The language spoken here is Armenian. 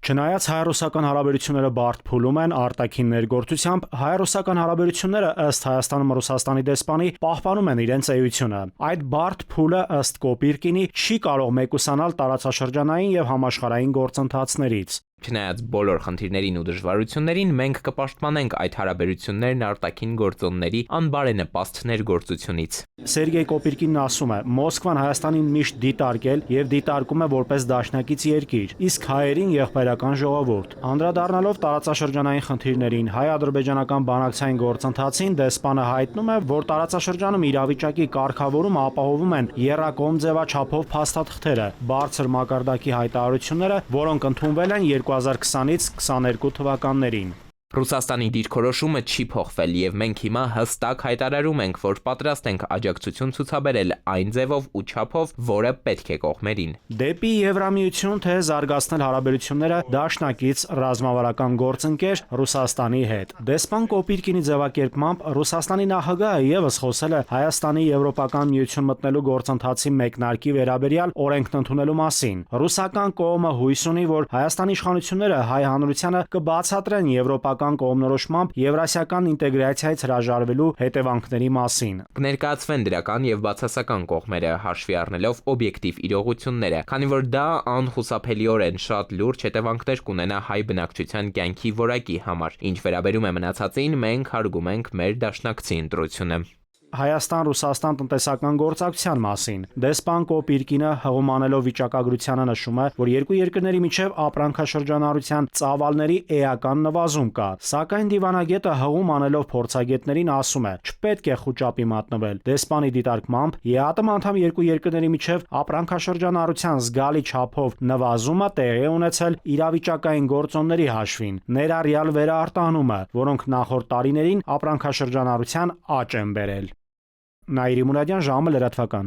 Չնայած հայ-ռուսական հարաբերությունները բարդ փուլում են արտաքին ներգործությամբ, հայ-ռուսական հարաբերությունները ըստ Հայաստանում Ռուսաստանի դեսպանի պահպանում են իրենց էությունը։ Այդ բարդ փուլը ըստ Կոպիրկինի չի կարող մեկուսանալ տարածաշրջանային եւ համաշխարհային գործընթացներից։ Չնայած բոլոր խնդիրներին ու դժվարություններին, մենք կպաշտպանենք այդ հարաբերություններն արտաքին գործոնների անբարենպաստ ներգործությունից։ Սերգեյ Կոպիրկինն ասում է. Մոսկվան Հայաստանին միշտ դիտարկել եւ դիտարկում է որպես դաշնակից երկիր, իսկ հայերին եղբայրական ժողովուրդ։ Անդրադառնալով տարածաշրջանային խնդիրներին, հայ-ադրբեջանական բանակցային գործընթացին, դեսպանը հայտնում է, որ տարածաշրջանում իրավիճակի կարգավորումը ապահովում են եռակողմ ձևաչափով փաստաթղթերը, բարձր մակարդակի հայտարարությունները, որոնք ընդունվել են 2020-ից 22 թվականներին։ Ռուսաստանի դիրքորոշումը չի փոխվել եւ մենք հիմա հստակ հայտարարում ենք, որ պատրաստ ենք աջակցություն ցուցաբերել այն ձևով ու չափով, որը պետք է կողմերին։ Դեպի Եվրամիություն թե զարգացնել հարաբերությունները դաշնակից ռազմավարական գործընկեր Ռուսաստանի հետ։ Դեսպան Կոպիրկինի ձևակերպմամբ Ռուսաստանի նախագահը եւս խոսել է Հայաստանի Եվրոպական միություն մտնելու գործընթացի մեկնարկի վերաբերյալ օրենքն ընդունելու մասին։ Ռուսական կողմը հույս ունի, որ Հայաստանի իշխանությունները հայ հանրությանը կբացատրեն եվրոպական կողմնորոշմամբ եվրասիական ինտեգրացիայից հրաժարվելու հետևանքների մասին։ Կներկայացվեն դրական եւ բացասական կողմերը, հաշվի առնելով օբյեկտիվ իրողությունները, քանի որ դա անխուսափելիորեն շատ լուրջ հետևանքներ կունենա հայ բնակչության կյանքի որակի համար։ Ինչ վերաբերում է մնացածին, մենք հարգում ենք մեր դաշնակցի ընտրությունը։ Հայաստան-Ռուսաստան տնտեսական գործակցության մասին դեսպան Կոպիրկինը հղումանելով վիճակագրությանը նշում է, որ երկու երկրների միջև ապրանքաշրջանառության ծավալների էական նվազում կա, սակայն դիվանագետը հղումանելով փորձագետներին ասում է, չպետք է խուճապի մատնվել։ Դեսպանի դիտարկմամբ ԵԱՏՄ անդամ երկու երկրների միջև ապրանքաշրջանառության զգալի չափով նվազումը տեղի է ունեցել իրավիճակային գործոնների հաշվին, ներառյալ վերարտահանումը, որոնք նախորդ տարիներին ապրանքաշրջանառության աճ են բերել։ Նաիրի Մուրադյան, ժամը լրատվական։